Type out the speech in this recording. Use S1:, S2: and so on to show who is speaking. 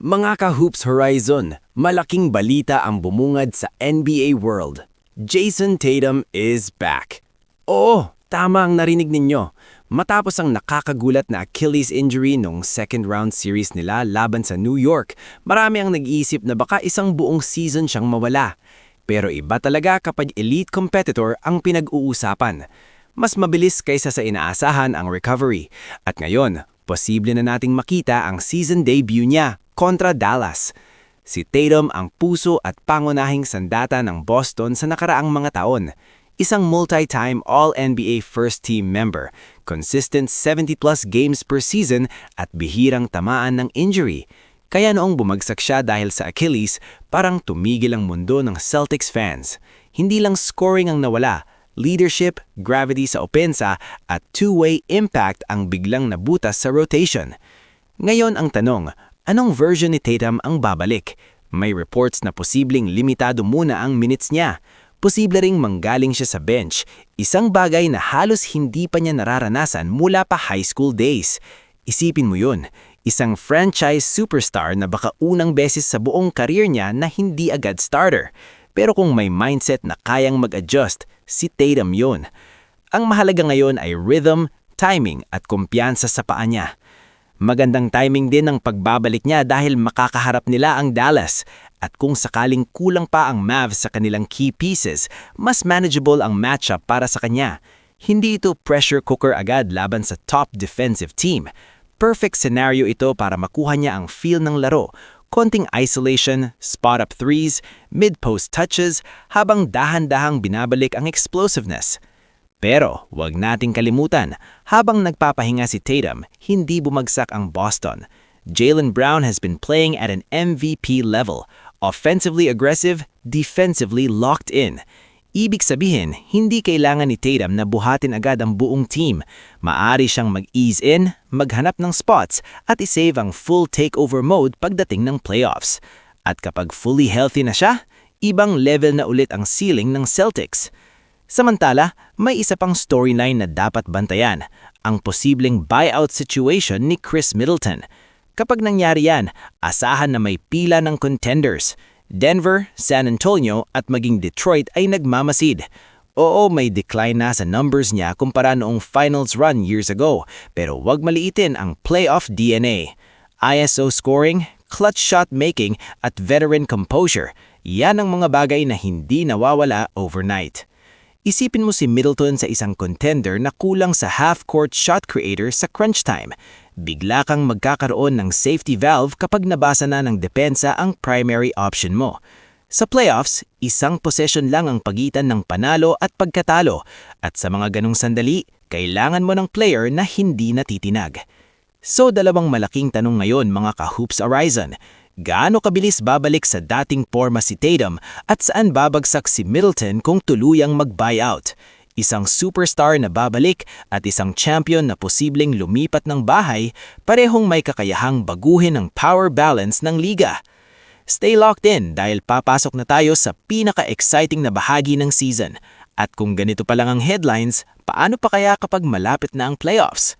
S1: Mga ka-Hoops Horizon, malaking balita ang bumungad sa NBA World. Jason Tatum is back. Oo, tama ang narinig ninyo. Matapos ang nakakagulat na Achilles injury nung second round series nila laban sa New York, marami ang nag-iisip na baka isang buong season siyang mawala. Pero iba talaga kapag elite competitor ang pinag-uusapan. Mas mabilis kaysa sa inaasahan ang recovery. At ngayon, posible na nating makita ang season debut niya kontra Dallas. Si Tatum ang puso at pangunahing sandata ng Boston sa nakaraang mga taon. Isang multi-time All-NBA first-team member, consistent 70-plus games per season at bihirang tamaan ng injury. Kaya noong bumagsak siya dahil sa Achilles, parang tumigil ang mundo ng Celtics fans. Hindi lang scoring ang nawala, leadership, gravity sa opensa at two-way impact ang biglang nabutas sa rotation. Ngayon ang tanong, anong version ni Tatum ang babalik? May reports na posibleng limitado muna ang minutes niya. Posible ring manggaling siya sa bench, isang bagay na halos hindi pa niya nararanasan mula pa high school days. Isipin mo yun, isang franchise superstar na baka unang beses sa buong career niya na hindi agad starter. Pero kung may mindset na kayang mag-adjust, si Tatum yun. Ang mahalaga ngayon ay rhythm, timing at kumpiyansa sa paa niya. Magandang timing din ang pagbabalik niya dahil makakaharap nila ang Dallas. At kung sakaling kulang pa ang Mavs sa kanilang key pieces, mas manageable ang matchup para sa kanya. Hindi ito pressure cooker agad laban sa top defensive team. Perfect scenario ito para makuha niya ang feel ng laro. Konting isolation, spot-up threes, mid-post touches, habang dahan-dahang binabalik ang explosiveness. Pero wag nating kalimutan, habang nagpapahinga si Tatum, hindi bumagsak ang Boston. Jaylen Brown has been playing at an MVP level, offensively aggressive, defensively locked in. Ibig sabihin, hindi kailangan ni Tatum na buhatin agad ang buong team. Maaari siyang mag-ease in, maghanap ng spots, at isave ang full takeover mode pagdating ng playoffs. At kapag fully healthy na siya, ibang level na ulit ang ceiling ng Celtics. Samantala, may isa pang storyline na dapat bantayan, ang posibleng buyout situation ni Chris Middleton. Kapag nangyari yan, asahan na may pila ng contenders. Denver, San Antonio at maging Detroit ay nagmamasid. Oo, may decline na sa numbers niya kumpara noong finals run years ago, pero wag maliitin ang playoff DNA. ISO scoring, clutch shot making at veteran composure, yan ang mga bagay na hindi nawawala overnight. Isipin mo si Middleton sa isang contender na kulang sa half-court shot creator sa crunch time. Bigla kang magkakaroon ng safety valve kapag nabasa na ng depensa ang primary option mo. Sa playoffs, isang possession lang ang pagitan ng panalo at pagkatalo. At sa mga ganong sandali, kailangan mo ng player na hindi natitinag. So dalawang malaking tanong ngayon mga ka-Hoops Horizon. Gaano kabilis babalik sa dating forma si Tatum at saan babagsak si Middleton kung tuluyang mag-buyout? Isang superstar na babalik at isang champion na posibleng lumipat ng bahay, parehong may kakayahang baguhin ang power balance ng liga. Stay locked in dahil papasok na tayo sa pinaka-exciting na bahagi ng season. At kung ganito pa lang ang headlines, paano pa kaya kapag malapit na ang playoffs?